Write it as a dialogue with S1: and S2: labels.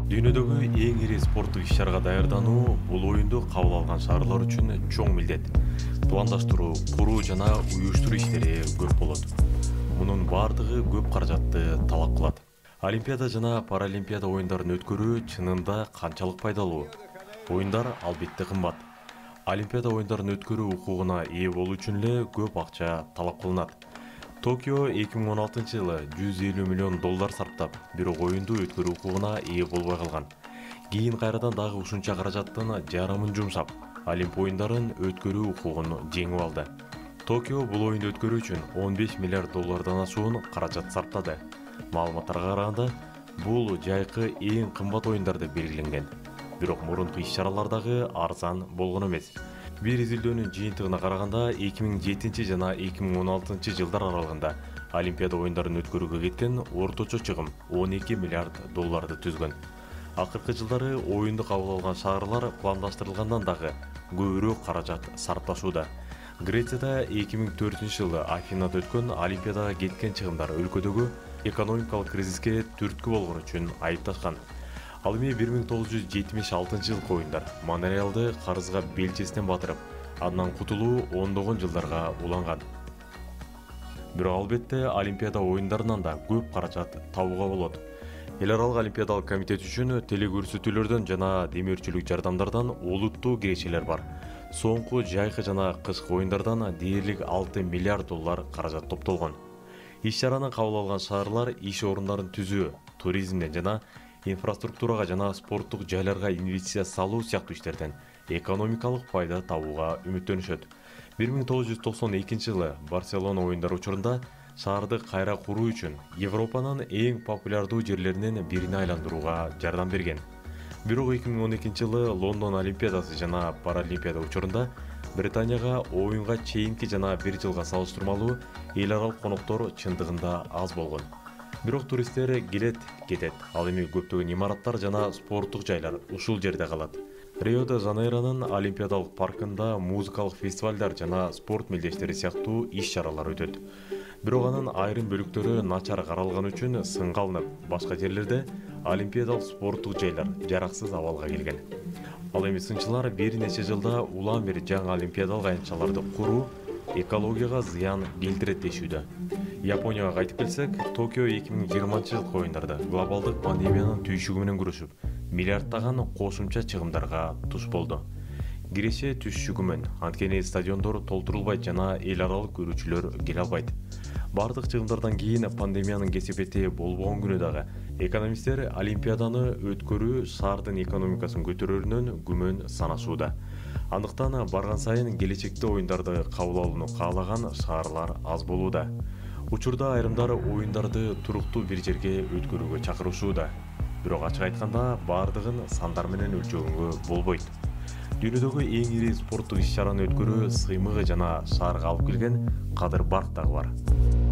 S1: Дүйнөдөгү эң ири спорттук иш-чарага даярдануу бул оюнду кабыл алган шаарлар үчүн чоң милдет. Пландаштыруу, куруу жана уюштуруу иштери көп болот. Мунун бардыгы көп каражатты талап кылат. Олимпиада жана Паралимпиада оюндарын өткөрүү чынында канчалык пайдалуу? Оюндар албетте кымбат. Олимпиада оюндарын өткөрүү укугуна ээ болуу үчүн эле көп акча талап кылынат. Токио 2016-жылы $150 миллион сарптап, бирок оюнду өткөрүү укугуна ээ болбой калган. Кийин кайрадан дагы ушунча каражаттын жарымын жумсап, Олимп оюндарын өткөрүү укугун жеңип алды. Токио бул оюнду өткөрүү үчүн $15 миллиард ашуун каражат сарптады. Маалыматтарга караганда, бул жайкы эң кымбат оюндар деп белгиленген. Бирок мурунку иш-чаралар дагы арзан болгон эмес. Бир изилдөөнүн жыйынтыгына караганда 2007 жана 2016 жылдар аралыгында Олимпиада оюндарын өткөрүүгө кеткен орточо чыгым $12 миллиард түзгөн. Акыркы жылдары оюнду кабыл алган шаарлар пландаштырылгандан дагы көбүрөөк каражат сарпташууда. Грецияда 2004-жылы Афинада өткөн Олимпиадага кеткен чыгымдар өлкөдөгү экономикалык кризиске түрткү болгон үчүн айыпташкан. Ал эми 1976-жылкы оюндар Монреалды карызга белчесинен батырып, андан кутулуу ондогон жылдарга уланган. Бирок албетте Олимпиада оюндарынан да көп каражат табууга болот. Эл аралык олимпиадалык комитет үчүн телекөрсөтүүлөрдөн жана демөөрчүлүк жардамдардан олуттуу кирешелер бар. Соңку жайкы жана кышкы оюндардан дээрлик $6 миллиард каражат топтолгон. Иш-чараны кабыл алган шаарлар иш орундарын түзүү, туризмден жана инфраструктурага жана спорттук жайларга инвестиция салуу сыяктуу иштерден экономикалык пайда табууга үмүттөнүшөт. 1992-жылы Барселона оюндары учурунда шаарды кайра куруу үчүн Европанын эң популярдуу жерлеринин бирине айландырууга жардам берген. Бирок 2012-жылы Лондон Олимпиадасы жана Паралимпиада учурунда Британияга оюнга чейинки жана бир жылга салыштырмалуу эл аралык коноктор чындыгында аз болгон. Бирок туристтер келет, кетет. Ал эми көптөгөн имараттар жана спорттук жайлар ушул жерде калат. Рио-де-Жанейронун Олимпиадалык паркында музыкалык фестивалдар жана спорт мелдештери сыяктуу иш-чаралар өтөт. Бирок анын айрым бөлүктөрү начар каралган үчүн сынга алынып, башка жерлерде олимпиадалык спорттук жайлар жараксыз абалга келген. Ал эми сынчылар бир нече жылда улам бир жаңы олимпиадалык аянтчаларды куруу экологияга зыян келтирет дешүүдө. Японияга кайтып келсек, Токио 2020-жылкы оюндарда глобалдык пандемиянын түйшүгү менен күрөшүп, миллиарддаган кошумча чыгымдарга туш болду. Киреше түшүгүмөн, анткени стадиондор толтурулбайт жана эл аралык көрүүчүлөр келе албайт. Бардык чыгымдардан кийин пандемиянын кесепети болбогон күнү дагы экономисттер Олимпиаданы өткөрүү шаардын экономикасын көтөрөрүнөн күмөн санашууда. Андыктан барган сайын келечекте оюндарды кабыл алууну каалаган шаарлар аз болууда. Учурда айрымдары оюндарды туруктуу бир жерге өткөрүүгө чакырышууда. Бирок ачык айтканда бардыгын сандар менен өлчөгөнгө болбойт. Дүйнөдөгү эң ири спорттук иш-чараны өткөрүү сыймыгы жана шаарга алып келген кадыр барк дагы бар.